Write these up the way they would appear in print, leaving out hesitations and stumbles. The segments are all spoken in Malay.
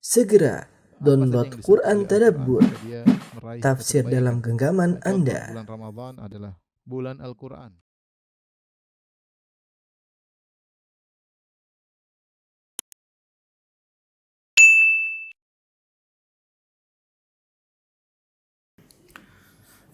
Segera download Quran Tadabbur, dia meraih tafsir kebaikan. dalam genggaman Contoh Anda. bulan Ramadan adalah bulan Al-Quran.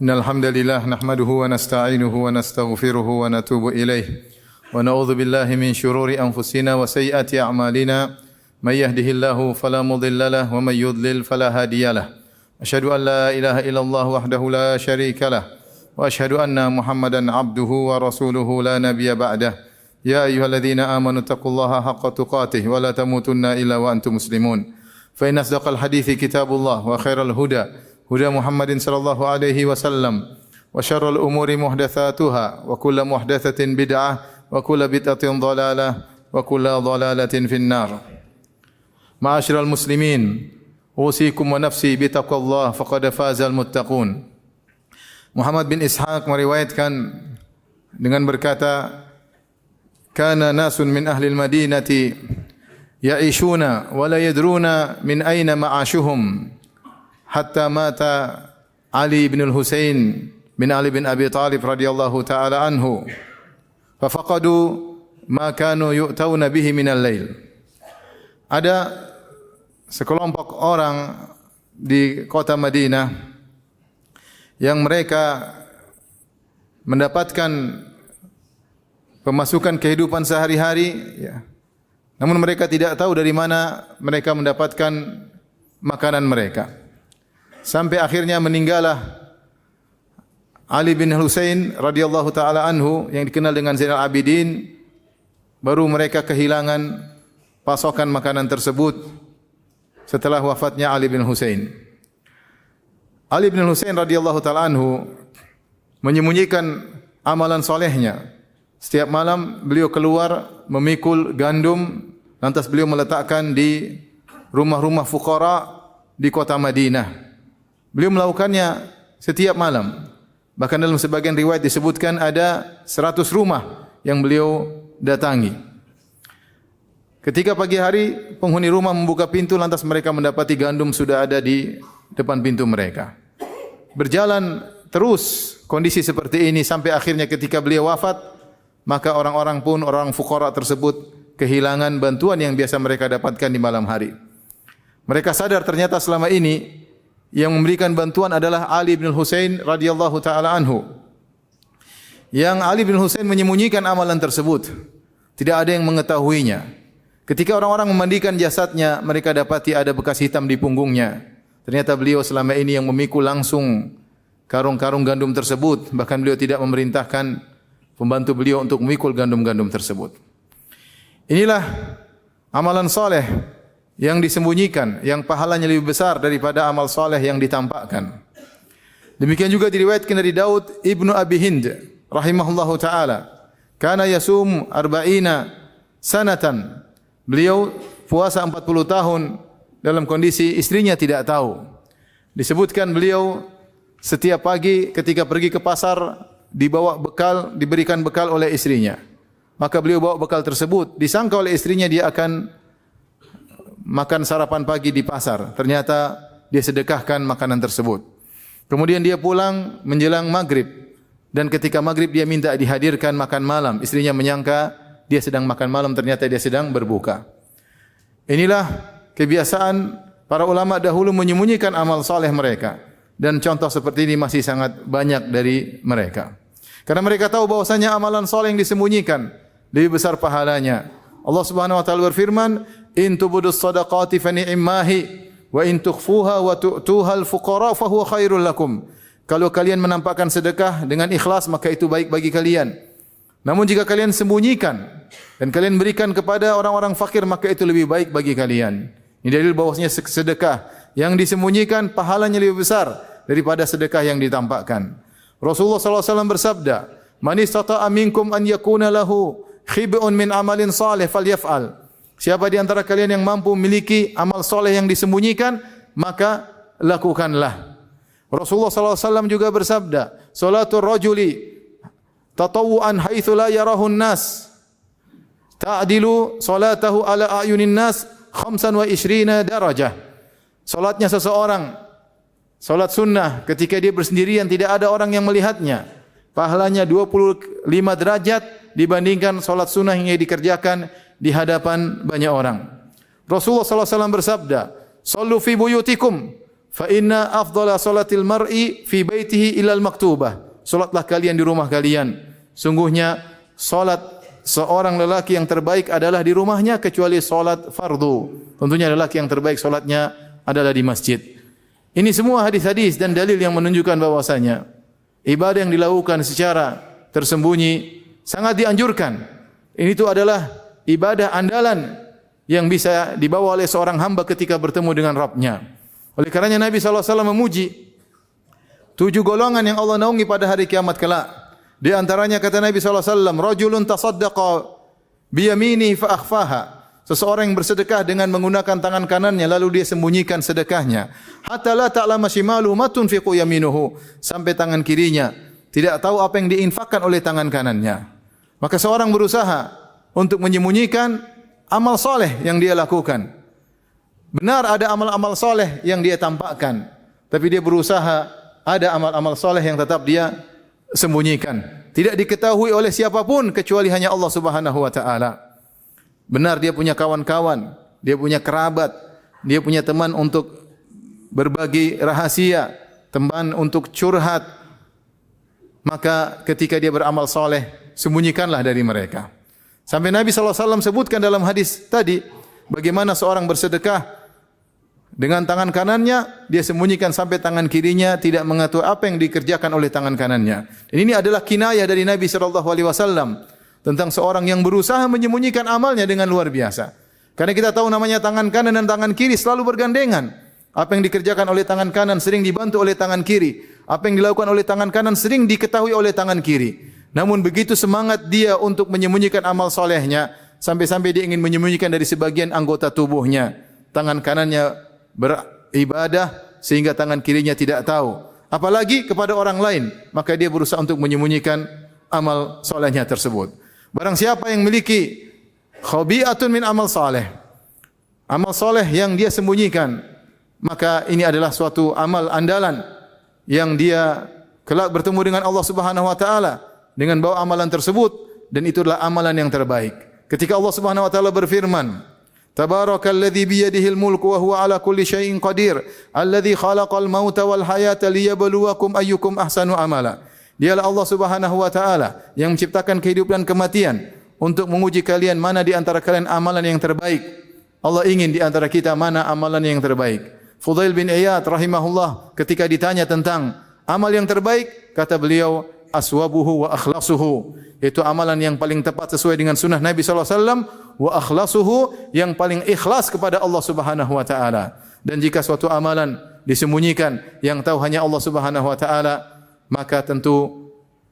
Innal hamdalillah nahmaduhu wa nasta'inuhu wa nastaghfiruhu wa natubu ilayh wa na'udzu billahi min shururi anfusina wa sayyiati a'malina may yahdihillahu fala mudilla lahu wa may yudlil fala hadiyalah. Asyhadu an la ilaha illallah wahdahu la syarika lah wa asyhadu anna Muhammadan abduhu wa rasuluhu la nabiyya ba'dah. Ya ayyuhalladzina amanu taqullaha haqqa tuqatih wa la tamutunna illa wa antum muslimun. Fa inna asdaqal hadithi kitabullah wa khairal huda huda Muhammadin sallallahu alaihi wasallam wa syarrul umuri muhdatsatuha wa kullu muhdatsatin bid'ah wa kullu bid'atin dhalalah wa kullu dhalalatin finnar. Ma'asyiral muslimin, usikum wa nafsi bi taqwallah faqad fazal muttaqun. Muhammad bin Ishaq meriwayatkan dengan berkata, kana nasun min ahli al-Madinati ya'ishuna wa la yadruna min aina ma'ashuhum hatta mata Ali bin al-Husain bin Ali bin Abi Talib radhiyallahu ta'ala anhu fa faqadu ma kanu yu'tawna bihi min al-lail. Ada sekelompok orang di kota Madinah yang mereka mendapatkan pemasukan kehidupan sehari-hari, ya. Namun mereka tidak tahu dari mana mereka mendapatkan makanan mereka. Sampai akhirnya meninggallah Ali bin Husain radhiyallahu taala anhu yang dikenal dengan Zainal Abidin. Baru mereka kehilangan pasokan makanan tersebut setelah wafatnya Ali bin Husain. Ali bin Husain radhiyallahu taala anhu menyembunyikan amalan solehnya. Setiap malam beliau keluar memikul gandum, lantas beliau meletakkan di rumah-rumah fuqara di kota Madinah. Beliau melakukannya setiap malam. Bahkan dalam sebagian riwayat disebutkan ada 100 rumah yang beliau datangi. Ketika pagi hari penghuni rumah membuka pintu, lantas mereka mendapati gandum sudah ada di depan pintu mereka. Berjalan terus kondisi seperti ini sampai akhirnya ketika beliau wafat, maka orang-orang pun, orang fuqara tersebut kehilangan bantuan yang biasa mereka dapatkan di malam hari. Mereka sadar ternyata selama ini yang memberikan bantuan adalah Ali bin Husain radhiyallahu taala anhu. Yang Ali bin Husain menyembunyikan amalan tersebut. Tidak ada yang mengetahuinya. Ketika orang-orang memandikan jasadnya, mereka dapati ada bekas hitam di punggungnya. Ternyata beliau selama ini yang memikul langsung karung-karung gandum tersebut. Bahkan beliau tidak memerintahkan pembantu beliau untuk memikul gandum-gandum tersebut. Inilah amalan soleh yang disembunyikan, yang pahalanya lebih besar daripada amal soleh yang ditampakkan. Demikian juga diriwayatkan dari Daud ibnu Abi Hind rahimahullahu taala, kana yasum 40 sanatan. Beliau puasa 40 tahun dalam kondisi istrinya tidak tahu. Disebutkan beliau setiap pagi ketika pergi ke pasar dibawa bekal, diberikan bekal oleh istrinya. Maka beliau bawa bekal tersebut, disangka oleh istrinya dia akan makan sarapan pagi di pasar. Ternyata dia sedekahkan makanan tersebut. Kemudian dia pulang menjelang maghrib. Dan ketika maghrib dia minta dihadirkan makan malam. Istrinya menyangka dia sedang makan malam, ternyata dia sedang berbuka. Inilah kebiasaan para ulama dahulu menyembunyikan amal soleh mereka. Dan contoh seperti ini masih sangat banyak dari mereka. Karena mereka tahu bahwasanya amalan soleh yang disembunyikan lebih besar pahalanya. Allah Subhanahu wa taala berfirman, "In tubudus shadaqati fa ni'mahi wa in tukhfuha wa tu'tuha al-fuqara fa huwa khairul lakum." Kalau kalian menampakkan sedekah dengan ikhlas, maka itu baik bagi kalian. Namun jika kalian sembunyikan dan kalian berikan kepada orang-orang fakir, maka itu lebih baik bagi kalian. Ini dalil bahwasanya sedekah yang disembunyikan pahalanya lebih besar daripada sedekah yang ditampakkan. Rasulullah sallallahu alaihi wasallam bersabda, "Man istata'a minkum an yakuna lahu khib'un min amalin salih falyaf'al." Siapa di antara kalian yang mampu memiliki amal soleh yang disembunyikan, maka lakukanlah. Rasulullah sallallahu alaihi wasallam juga bersabda, "Salatul rajuli tatawwu'an haitsu la yarahun nas, ta'dilu salatahu ala ayunin nas 25 darajah. Salatnya seseorang, salat sunnah ketika dia bersendirian tidak ada orang yang melihatnya, pahalanya 25 derajat dibandingkan salat sunnah yang dikerjakan di hadapan banyak orang. Rasulullah sallallahu alaihi wasallam bersabda, "Shallu fi buyutikum fa inna afdhala salatil mar'i fi baitihi ilal maktubah." Salatlah kalian di rumah kalian. Sungguhnya salat seorang lelaki yang terbaik adalah di rumahnya kecuali salat fardu. Tentunya lelaki yang terbaik salatnya adalah di masjid. Ini semua hadis-hadis dan dalil yang menunjukkan bahwasanya ibadah yang dilakukan secara tersembunyi sangat dianjurkan. Ini itu adalah ibadah andalan yang bisa dibawa oleh seorang hamba ketika bertemu dengan Rabb-Nya. Oleh karenanya Nabi SAW memuji 7 golongan yang Allah naungi pada hari kiamat kelak. Di antaranya kata Nabi SAW, "Rajulun tasaddaqa biyaminihi fa akhfaha." Seseorang yang bersedekah dengan menggunakan tangan kanannya lalu dia sembunyikan sedekahnya. Hatta la ta'lama shimaluhu ma tunfiqu yaminuhu. Sampai tangan kirinya tidak tahu apa yang diinfakkan oleh tangan kanannya. Maka seorang berusaha untuk menyembunyikan amal soleh yang dia lakukan. Benar ada amal-amal soleh yang dia tampakkan, tapi dia berusaha ada amal-amal soleh yang tetap dia sembunyikan. Tidak diketahui oleh siapapun kecuali hanya Allah Subhanahu wa taala. Benar dia punya kawan-kawan, dia punya kerabat, dia punya teman untuk berbagi rahasia, teman untuk curhat. Maka ketika dia beramal soleh, sembunyikanlah dari mereka. Sampai Nabi SAW sebutkan dalam hadis tadi, bagaimana seorang bersedekah dengan tangan kanannya, dia sembunyikan sampai tangan kirinya tidak mengetahui apa yang dikerjakan oleh tangan kanannya. Dan ini adalah kinayah dari Nabi SAW tentang seorang yang berusaha menyembunyikan amalnya dengan luar biasa. Karena kita tahu namanya tangan kanan dan tangan kiri selalu bergandengan. Apa yang dikerjakan oleh tangan kanan sering dibantu oleh tangan kiri. Apa yang dilakukan oleh tangan kanan sering diketahui oleh tangan kiri. Namun begitu semangat dia untuk menyembunyikan amal solehnya, sampai-sampai dia ingin menyembunyikan dari sebagian anggota tubuhnya. Tangan kanannya beribadah sehingga tangan kirinya tidak tahu. Apalagi kepada orang lain, maka dia berusaha untuk menyembunyikan amal solehnya tersebut. Barang siapa yang memiliki khabi'atun min amal soleh, amal soleh yang dia sembunyikan, maka ini adalah suatu amal andalan yang dia kelak bertemu dengan Allah Subhanahu wa taala dengan bawa amalan tersebut, dan itu adalah amalan yang terbaik. Ketika Allah Subhanahu wa taala berfirman, "Tabarakalladzi biyadihil mulku wa huwa ala kulli syai'in qadir, alladzi khalaqal mauta wal hayata liyabluwakum ayyukum ahsanu amala." Dialah Allah Subhanahu wa taala yang menciptakan kehidupan dan kematian untuk menguji kalian mana di antara kalian amalan yang terbaik. Allah ingin di antara kita mana amalan yang terbaik. Fudail bin Iyad rahimahullah ketika ditanya tentang amal yang terbaik, kata beliau, aswabuhu wa akhlasuhu, itu amalan yang paling tepat sesuai dengan sunnah Nabi SAW, wa akhlasuhu, yang paling ikhlas kepada Allah Subhanahu wa taala. Dan jika suatu amalan disembunyikan yang tahu hanya Allah Subhanahu wa taala, maka tentu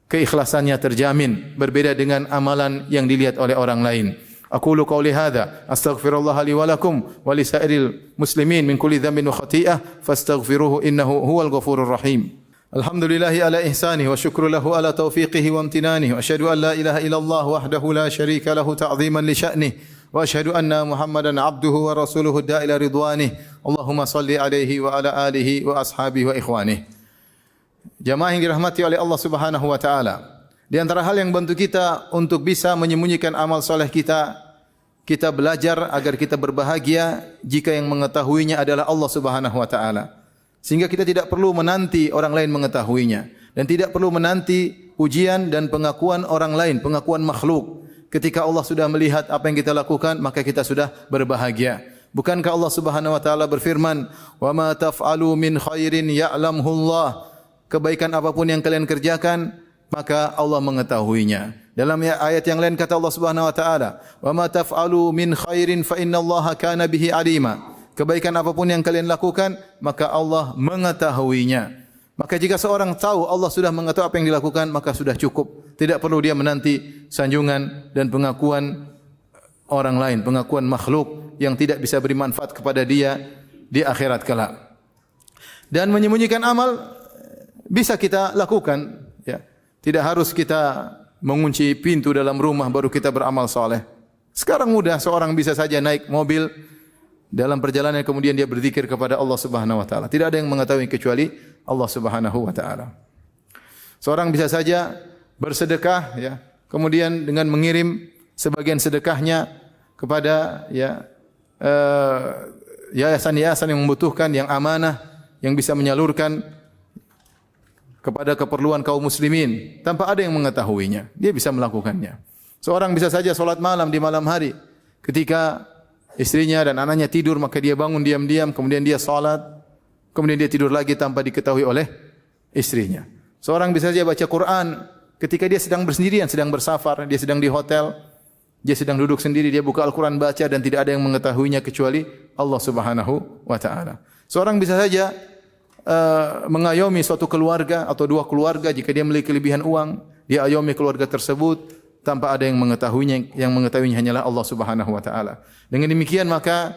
keikhlasannya terjamin, berbeda dengan amalan yang dilihat oleh orang lain. Aqulu qawli hadza astaghfirullah li wa lakum wa li sa'iril muslimin min kulli dhanbin wa khati'ah fastaghfiruhu innahu huwal ghafurur rahim. Alhamdulillahi ala ihsanihi wa syukru lahu ala taufiqihi wa amtinanihi wa asyhadu an la ilaha illallah wahdahu la syarika lahu ta'ziman li sya'nihi wa asyhadu anna Muhammadan abduhu wa rasuluhu da'ila ridwanihi. Allahumma salli alaihi wa ala alihi wa ashabihi wa ikhwanihi. Jamaah yang dirahmati oleh Allah Subhanahu wa taala, di antara hal yang bantu kita untuk bisa menyembunyikan amal soleh kita, kita belajar agar kita berbahagia jika yang mengetahuinya adalah Allah Subhanahu wa taala. Sehingga kita tidak perlu menanti orang lain mengetahuinya dan tidak perlu menanti pujian dan pengakuan orang lain, pengakuan makhluk. Ketika Allah sudah melihat apa yang kita lakukan, maka kita sudah berbahagia. Bukankah Allah Subhanahu wa taala berfirman, "Wa ma taf'alu min khairin ya'lamhu Allah." Kebaikan apapun yang kalian kerjakan, maka Allah mengetahuinya. Dalam ayat yang lain kata Allah Subhanahu wa taala, "Wa ma taf'alu min khairin fa innallaha kana bihi alima." Kebaikan apapun yang kalian lakukan, maka Allah mengetahuinya. Maka jika seorang tahu Allah sudah mengetahui apa yang dilakukan, maka sudah cukup. Tidak perlu dia menanti sanjungan dan pengakuan orang lain, pengakuan makhluk yang tidak bisa beri manfaat kepada dia di akhirat kelak. Dan menyembunyikan amal bisa kita lakukan, ya. Tidak harus kita mengunci pintu dalam rumah baru kita beramal soleh. Sekarang mudah, seorang bisa saja naik mobil dalam perjalanan kemudian dia berzikir kepada Allah Subhanahu wa taala. Tidak ada yang mengetahui kecuali Allah Subhanahu wa taala. Seorang bisa saja bersedekah ya, kemudian dengan mengirim sebagian sedekahnya kepada yayasan-yayasan yang membutuhkan, yang amanah, yang bisa menyalurkan kepada keperluan kaum muslimin tanpa ada yang mengetahuinya. Dia bisa melakukannya. Seorang bisa saja salat malam di malam hari ketika istrinya dan anaknya tidur, maka dia bangun diam-diam, kemudian dia salat, kemudian dia tidur lagi tanpa diketahui oleh istrinya. Seorang bisa saja baca Quran ketika dia sedang bersendirian, sedang bersafar, dia sedang di hotel, dia sedang duduk sendiri, dia buka Al-Quran baca dan tidak ada yang mengetahuinya kecuali Allah Subhanahu wa taala. Seorang bisa saja mengayomi suatu keluarga atau dua keluarga jika dia memiliki kelebihan uang, dia ayomi keluarga tersebut tanpa ada yang mengetahuinya, yang mengetahuinya hanyalah Allah Subhanahu wa taala. Dengan demikian maka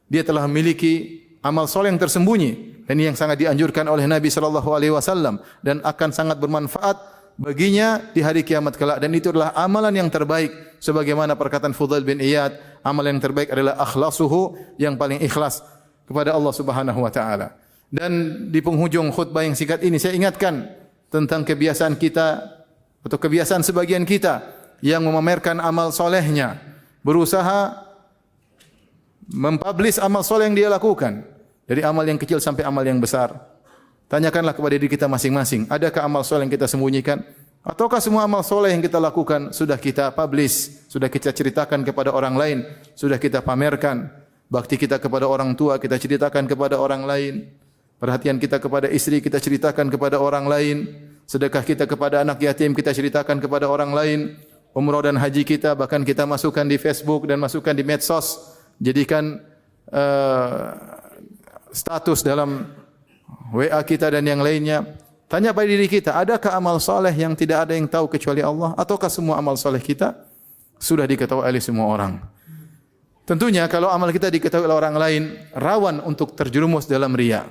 dia telah memiliki amal soleh yang tersembunyi dan yang sangat dianjurkan oleh Nabi sallallahu alaihi wasallam dan akan sangat bermanfaat baginya di hari kiamat kelak, dan itu adalah amalan yang terbaik sebagaimana perkataan Fudail bin Iyad, amal yang terbaik adalah akhlasuhu, yang paling ikhlas kepada Allah Subhanahu wa taala. Dan di penghujung khutbah yang singkat ini saya ingatkan tentang kebiasaan kita atau kebiasaan sebagian kita yang memamerkan amal solehnya, berusaha mempublish amal soleh yang dia lakukan, dari amal yang kecil sampai amal yang besar. Tanyakanlah kepada diri kita masing-masing, adakah amal soleh yang kita sembunyikan? Ataukah semua amal soleh yang kita lakukan sudah kita publish, sudah kita ceritakan kepada orang lain, sudah kita pamerkan? Bakti kita kepada orang tua kita ceritakan kepada orang lain, perhatian kita kepada istri kita ceritakan kepada orang lain, sedekah kita kepada anak yatim kita ceritakan kepada orang lain, umrah dan haji kita bahkan kita masukkan di Facebook dan masukkan di medsos, jadikan status dalam WA kita dan yang lainnya. Tanya pada diri kita, adakah amal soleh yang tidak ada yang tahu kecuali Allah, ataukah semua amal soleh kita sudah diketahui oleh semua orang? Tentunya kalau amal kita diketahui oleh orang lain, rawan untuk terjerumus dalam riya.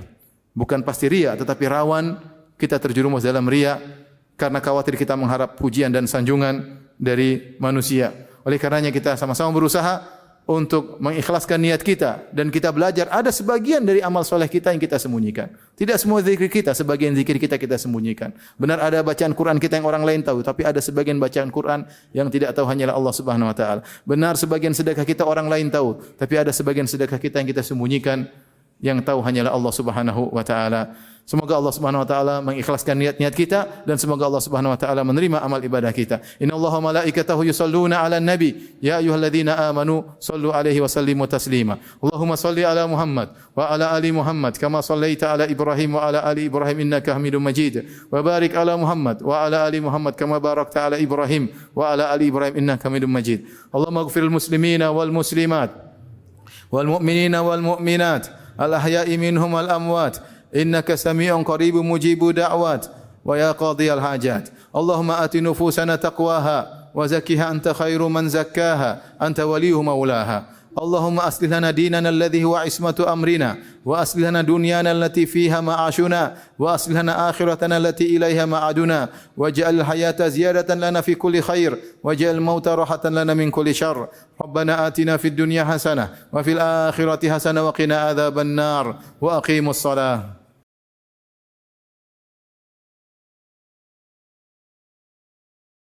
Bukan pasti riya, tetapi rawan kita terjerumus dalam riya karena khawatir kita mengharap pujian dan sanjungan dari manusia. Oleh karenanya kita sama-sama berusaha untuk mengikhlaskan niat kita dan kita belajar ada sebagian dari amal soleh kita yang kita sembunyikan. Tidak semua zikir kita, sebagian zikir kita sembunyikan. Benar ada bacaan Quran kita yang orang lain tahu, tapi ada sebagian bacaan Quran yang tidak tahu hanyalah Allah Subhanahu wa taala. Benar sebagian sedekah kita orang lain tahu, tapi ada sebagian sedekah kita yang kita sembunyikan, yang tahu hanyalah Allah Subhanahu wa taala. Semoga Allah Subhanahu wa taala mengikhlaskan niat-niat kita dan semoga Allah Subhanahu wa taala menerima amal ibadah kita. Innallaha malaikatahu yusalluna 'alan nabi ya ayyuhalladzina amanu sallu 'alaihi wa sallimu taslima. Allahumma salli 'ala Muhammad wa 'ala ali Muhammad kama sallaita 'ala Ibrahim wa 'ala ali Ibrahim innaka Hamidum Majid. Wa barik 'ala Muhammad wa 'ala ali Muhammad kama barakta 'ala Ibrahim wa 'ala ali Ibrahim innaka Hamidum Majid. Allahumma ighfiril muslimina wal muslimat wal mu'minina wal mu'minat al ahya'i minhum wal amwat. إنك سميع قريب مجيب دعوات ويا قاضي الحاجات اللهم آت نفوسنا تقواها وزكها أنت خير من زكاها أنت وليه مولاها اللهم أصلح لنا ديننا الذي هو عصمة أمرنا وأصلح لنا دنيانا التي فيها معاشنا وأصلح لنا آخرتنا التي إليها معادنا واجعل الحياة زيادة لنا في كل خير واجعل الموت راحة لنا من كل شر ربنا آتنا في الدنيا حسنة وفي الآخرة حسنة وقنا عذاب النار وأقيموا الصلاة